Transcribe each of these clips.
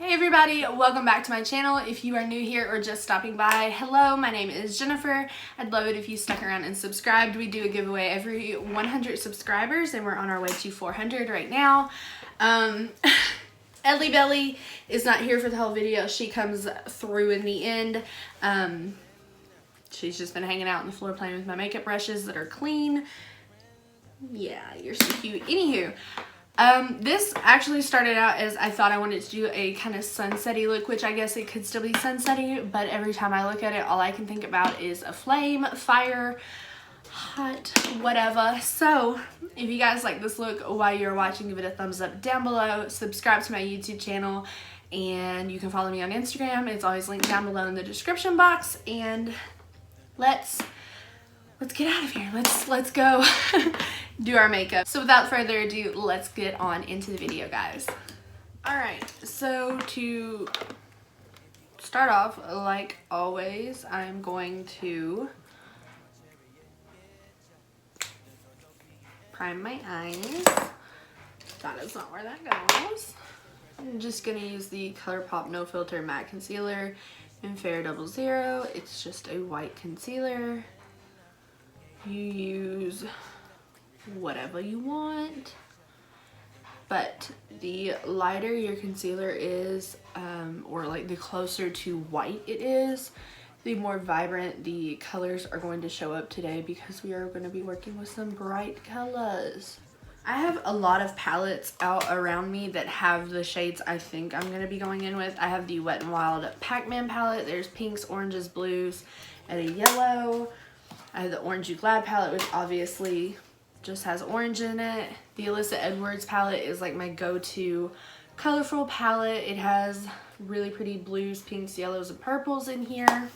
Hey everybody, welcome back to my channel. If you are new here or just stopping by, hello, my name is Jennifer. I'd love it if you stuck around and subscribed. We do a giveaway every 100 subscribers and we're on our way to 400 right now. Ellie Belly is not here for the whole video. She comes through in the end. She's just been hanging out on the floor playing with my makeup brushes that are clean. Yeah, you're so cute. Anywho, this actually started out as I thought I wanted to do a kind of sunsetty look, which I guess it could still be sunsetty, but every time I look at it, all I can think about is a flame, fire, hot, whatever. So if you guys like this look while you're watching, give it a thumbs up down below, subscribe to my YouTube channel, and you can follow me on Instagram. It's always linked down below in the description box, and let's get out of here. Let's go do our makeup. So without further ado, let's get on into the video, guys. Alright, so to start off, like always, I'm going to prime my eyes. That is not where that goes. I'm just gonna use the ColourPop No Filter Matte Concealer in Fair 00. It's just a white concealer. You use whatever you want, but the lighter your concealer is, or like the closer to white it is, the more vibrant the colors are going to show up today, because we are going to be working with some bright colors. I have a lot of palettes out around me that have the shades I think I'm going to be going in with. I have the Wet n Wild Pac-Man palette. There's pinks, oranges, blues, and a yellow. I have the Orange You Glad palette, which obviously just has orange in it. The Alyssa Edwards palette is like my go-to colorful palette. It has really pretty blues, pinks, yellows, and purples in here.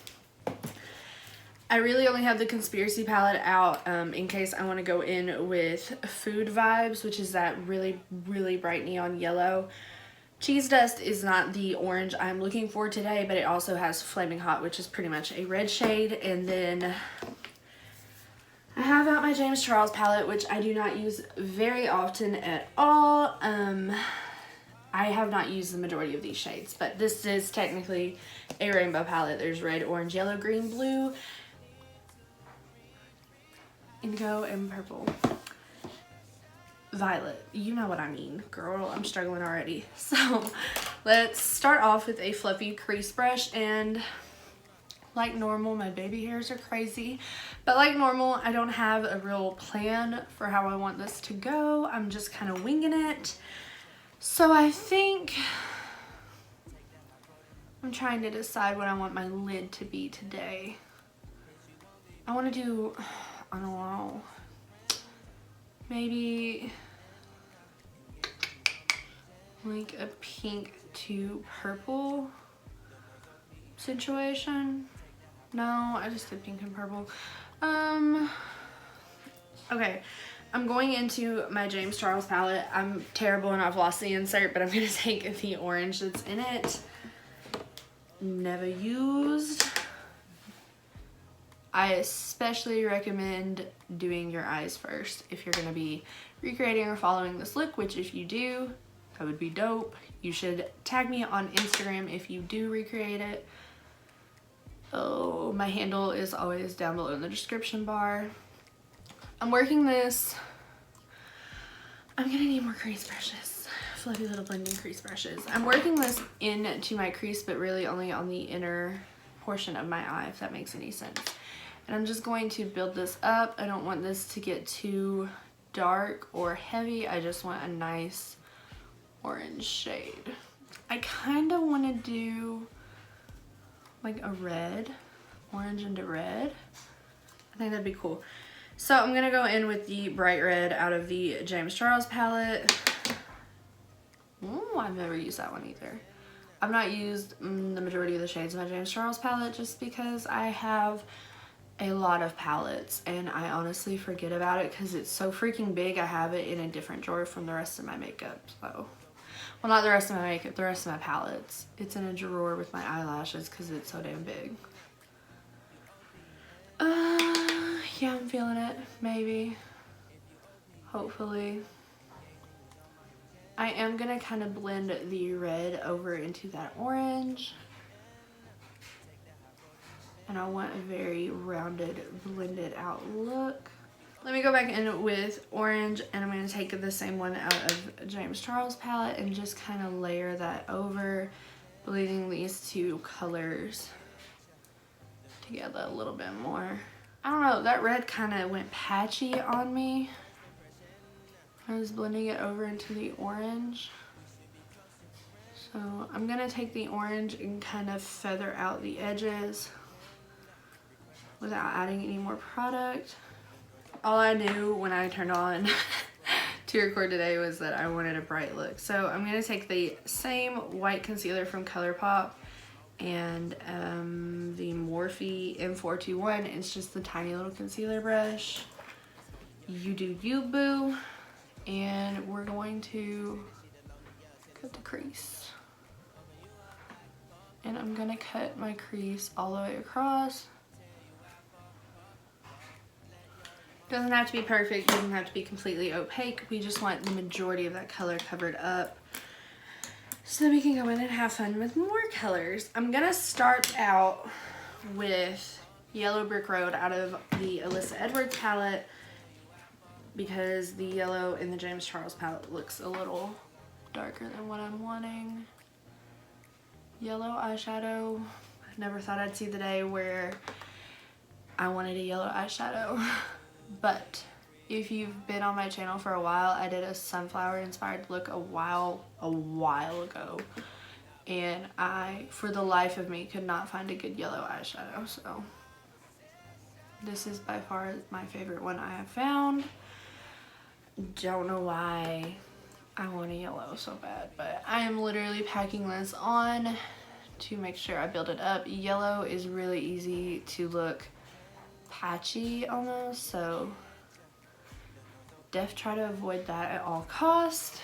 I really only have the Conspiracy palette out in case I want to go in with Food Vibes, which is that really, really bright neon yellow. Cheese Dust is not the orange I'm looking for today, but it also has Flaming Hot, which is pretty much a red shade. And then I have out my James Charles palette, which I do not use very often at all. I have not used the majority of these shades, but this is technically a rainbow palette. There's red, orange, yellow, green, blue, indigo, and purple. Violet. You know what I mean. Girl, I'm struggling already. So let's start off with a fluffy crease brush, and like normal, my baby hairs are crazy, but like normal, I don't have a real plan for how I want this to go. I'm just kind of winging it. So I think I'm trying to decide what I want my lid to be today. I want to do, I don't know, maybe like a pink to purple situation. No, I just did pink and purple. Okay, I'm going into my James Charles palette. I'm terrible and I've lost the insert, but I'm going to take the orange that's in it. Never used. I especially recommend doing your eyes first if you're going to be recreating or following this look, which if you do, that would be dope. You should tag me on Instagram if you do recreate it. Oh, my handle is always down below in the description bar. I'm working this. I'm gonna need more crease brushes. Fluffy little blending crease brushes. I'm working this into my crease, but really only on the inner portion of my eye, if that makes any sense. And I'm just going to build this up. I don't want this to get too dark or heavy. I just want a nice orange shade. I kind of want to do like a red, orange into red. I think that'd be cool. So I'm gonna go in with the bright red out of the James Charles palette. Ooh, I've never used that one either. I've not used the majority of the shades of my James Charles palette just because I have a lot of palettes and I honestly forget about it because it's so freaking big. I have it in a different drawer from the rest of my makeup, so. Well, not the rest of my makeup, the rest of my palettes. It's in a drawer with my eyelashes because it's so damn big. Yeah, I'm feeling it. Maybe. Hopefully. I am gonna kind of blend the red over into that orange. And I want a very rounded, blended out look. Let me go back in with orange, and I'm going to take the same one out of James Charles palette and just kind of layer that over, blending these two colors together a little bit more. I don't know, that red kind of went patchy on me. I was blending it over into the orange. So I'm going to take the orange and kind of feather out the edges without adding any more product. All I knew when I turned on to record today was that I wanted a bright look. So I'm going to take the same white concealer from ColourPop and the Morphe M421. It's just the tiny little concealer brush. You do you, boo. And we're going to cut the crease. And I'm going to cut my crease all the way across. Doesn't have to be perfect, doesn't have to be completely opaque. We just want the majority of that color covered up so that we can go in and have fun with more colors. I'm gonna start out with Yellow Brick Road out of the Alyssa Edwards palette because the yellow in the James Charles palette looks a little darker than what I'm wanting. Yellow eyeshadow. I never thought I'd see the day where I wanted a yellow eyeshadow. But if you've been on my channel for a while, I did a sunflower inspired look a while ago, and I, for the life of me, could not find a good yellow eyeshadow. So this is by far my favorite one I have found. Don't know why I want a yellow so bad, but I am literally packing this on to make sure I build it up. Yellow is really easy to look patchy almost, so try to avoid that at all costs.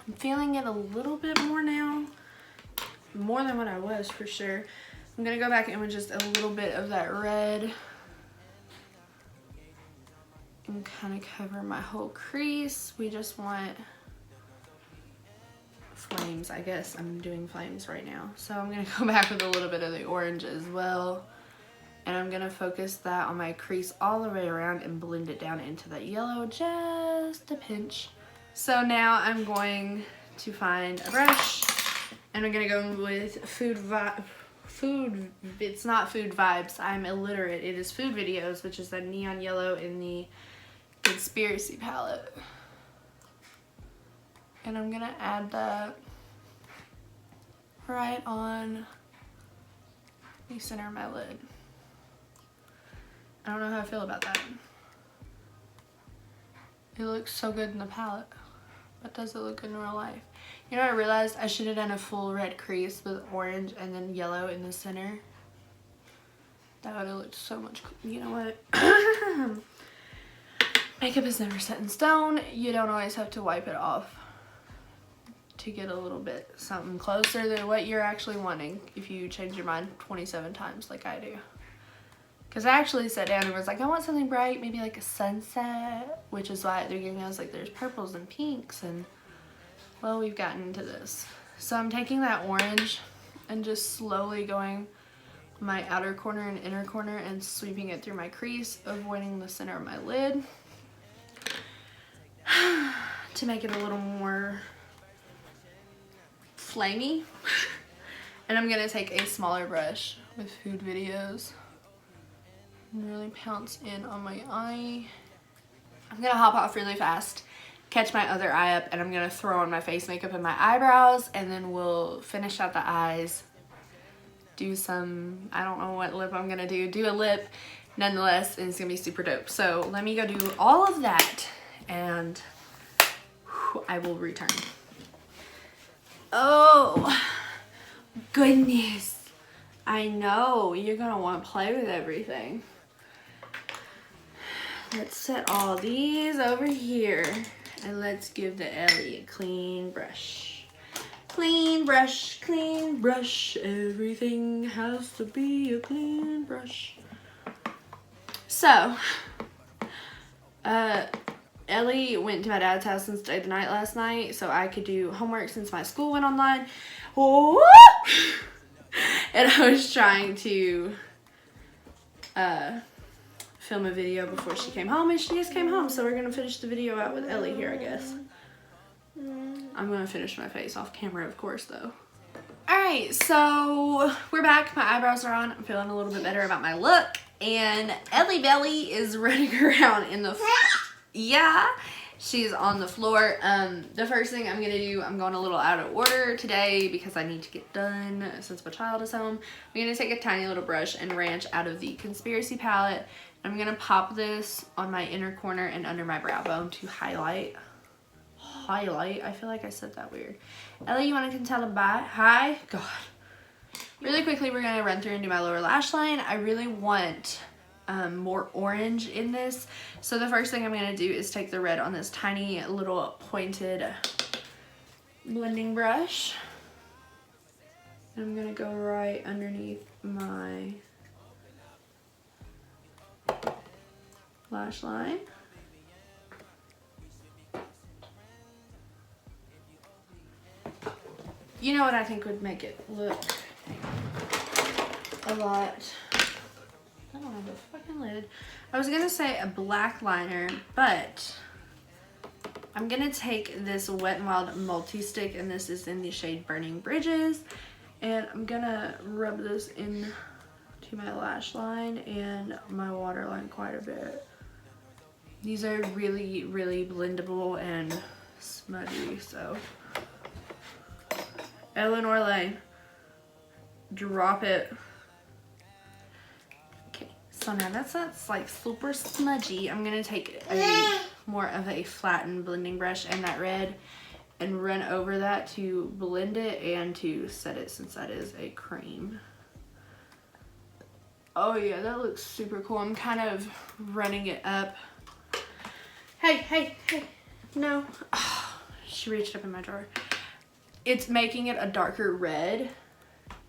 I'm feeling it a little bit more now, more than what I was for sure. I'm gonna go back in with just a little bit of that red and kind of cover my whole crease. We just want flames, I guess. I'm doing flames right now, so I'm gonna go back with a little bit of the orange as well. And I'm going to focus that on my crease all the way around and blend it down into that yellow just a pinch. So now I'm going to find a brush and I'm going to go with it's not Food Vibes, I'm illiterate. It is Food Videos, which is that neon yellow in the Conspiracy palette. And I'm going to add that right on the center of my lid. I don't know how I feel about that. It looks so good in the palette, but does it look good in real life? You know, I realized I should have done a full red crease with orange and then yellow in the center. That would have looked so much cool. You know what? Makeup is never set in stone. You don't always have to wipe it off to get a little bit something closer than what you're actually wanting if you change your mind 27 times like I do. Because I actually sat down and was like, I want something bright, maybe like a sunset, which is why at the beginning I was like, there's purples and pinks, and well, we've gotten into this. So I'm taking that orange and just slowly going my outer corner and inner corner and sweeping it through my crease, avoiding the center of my lid to make it a little more flamey. And I'm gonna take a smaller brush with Food Videos and really pounce in on my eye. I'm gonna hop off really fast, catch my other eye up, and I'm gonna throw on my face makeup and my eyebrows, and then we'll finish out the eyes, do some, I don't know what lip I'm gonna do a lip nonetheless, and it's gonna be super dope. So let me go do all of that and I will return. Oh goodness, I know you're gonna want to play with everything. Let's set all these over here and let's give the Ellie a clean brush. Clean brush, clean brush. Everything has to be a clean brush. So, Ellie Ellie went to my dad's house and stayed the night last night so I could do homework since my school went online. Oh! And I was trying to film a video before she came home, and she just came home, so we're gonna finish the video out with Ellie here, I guess. I'm gonna finish my face off camera, of course, though. Alright, so we're back. My eyebrows are on. I'm feeling a little bit better about my look, and Ellie Belly is running around in the yeah, she's on the floor. The first thing I'm gonna do, I'm going a little out of order today because I need to get done since my child is home. I'm gonna take a tiny little brush and ranch out of the Conspiracy palette. I'm gonna pop this on my inner corner and under my brow bone to highlight. I feel like I said that weird. Ellie, you want to tell them bye? Hi? God. Really quickly, we're gonna run through and do my lower lash line. I really want more orange in this, so the first thing I'm gonna do is take the red on this tiny little pointed blending brush, and I'm gonna go right underneath my lash line. You know what I think would make it look a lot, I don't have a fucking lid. I was gonna say a black liner, but I'm gonna take this Wet n Wild multi-stick, and this is in the shade Burning Bridges, and I'm gonna rub this in to my lash line and my waterline quite a bit. These are really, really blendable and smudgy, so. Eleanor Lane, drop it. Okay, so now that's like super smudgy. I'm gonna take a more of a flattened blending brush and that red and run over that to blend it and to set it, since that is a cream. Oh yeah, that looks super cool. I'm kind of running it up. Hey, no. Oh, she reached up in my drawer. It's making it a darker red,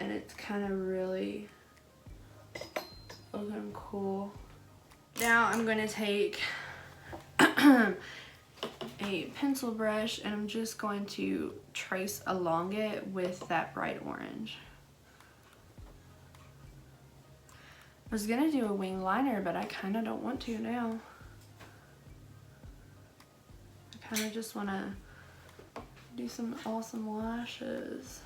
and it's kind of really looking cool. Now I'm going to take a pencil brush, and I'm just going to trace along it with that bright orange. I was going to do a wing liner, but I kind of don't want to now. I kind of just want to do some awesome lashes.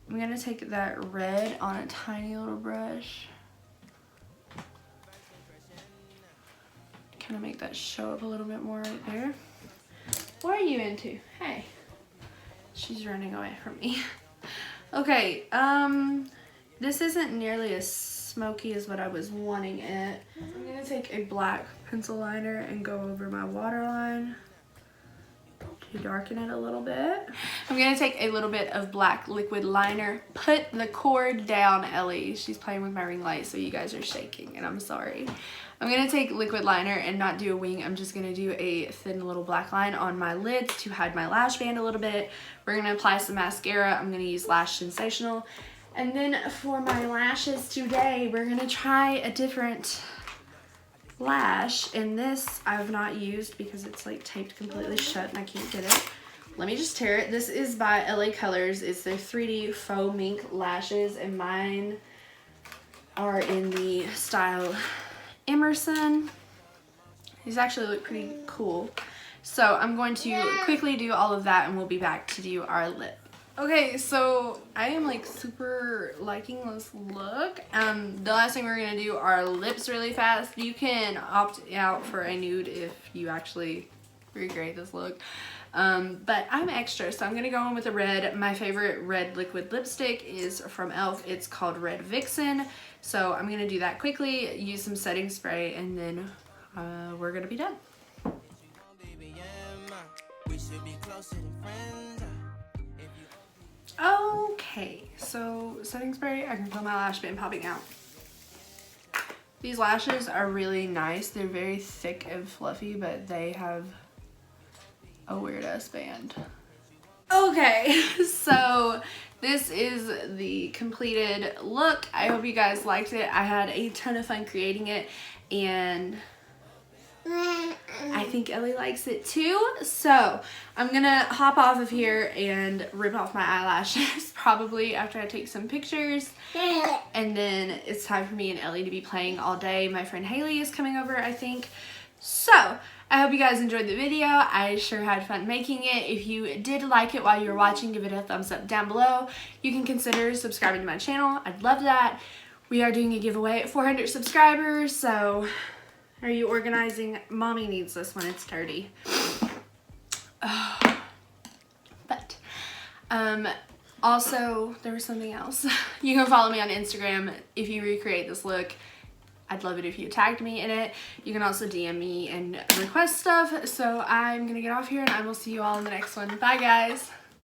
I'm gonna take that red on a tiny little brush, kind of make that show up a little bit more right there. What are you into? Hey, she's running away from me. Okay, this isn't nearly as smoky as what I was wanting it. I'm gonna take a black pencil liner and go over my waterline to darken it a little bit. I'm gonna take a little bit of black liquid liner. Put the cord down, Ellie. She's playing with my ring light, so you guys are shaking, and I'm sorry. I'm gonna take liquid liner and not do a wing. I'm just gonna do a thin little black line on my lids to hide my lash band a little bit. We're gonna apply some mascara. I'm gonna use Lash Sensational. And then for my lashes today, we're gonna try a different lash, and this I've not used because it's like taped completely shut and I can't get it. Let me just tear it. This is by LA Colors. It's their 3D faux mink lashes, and mine are in the style Emerson. These actually look pretty cool. So I'm going to quickly do all of that, and we'll be back to do our lip. Okay, so I am like super liking this look. The last thing we're gonna do are lips really fast. You can opt out for a nude if you actually recreate this look. But I'm extra, so I'm gonna go in with a red. My favorite red liquid lipstick is from e.l.f. It's called Red Vixen. So I'm gonna do that quickly, use some setting spray, and then we're gonna be done. Okay, so setting spray, I can feel my lash band popping out. These lashes are really nice. They're very thick and fluffy, but they have a weird ass band. Okay, so this is the completed look. I hope you guys liked it. I had a ton of fun creating it, and I think Ellie likes it too. So I'm gonna hop off of here and rip off my eyelashes probably after I take some pictures. And then it's time for me and Ellie to be playing all day. My friend Haley is coming over, I think. So I hope you guys enjoyed the video. I sure had fun making it. If you did like it while you were watching, give it a thumbs up down below. You can consider subscribing to my channel. I'd love that. We are doing a giveaway at 400 subscribers, so are you organizing? Mommy needs this when it's dirty. But also there was something else. You can follow me on Instagram if you recreate this look. I'd love it if you tagged me in it. You can also DM me and request stuff. So I'm gonna get off here and I will see you all in the next one. Bye guys.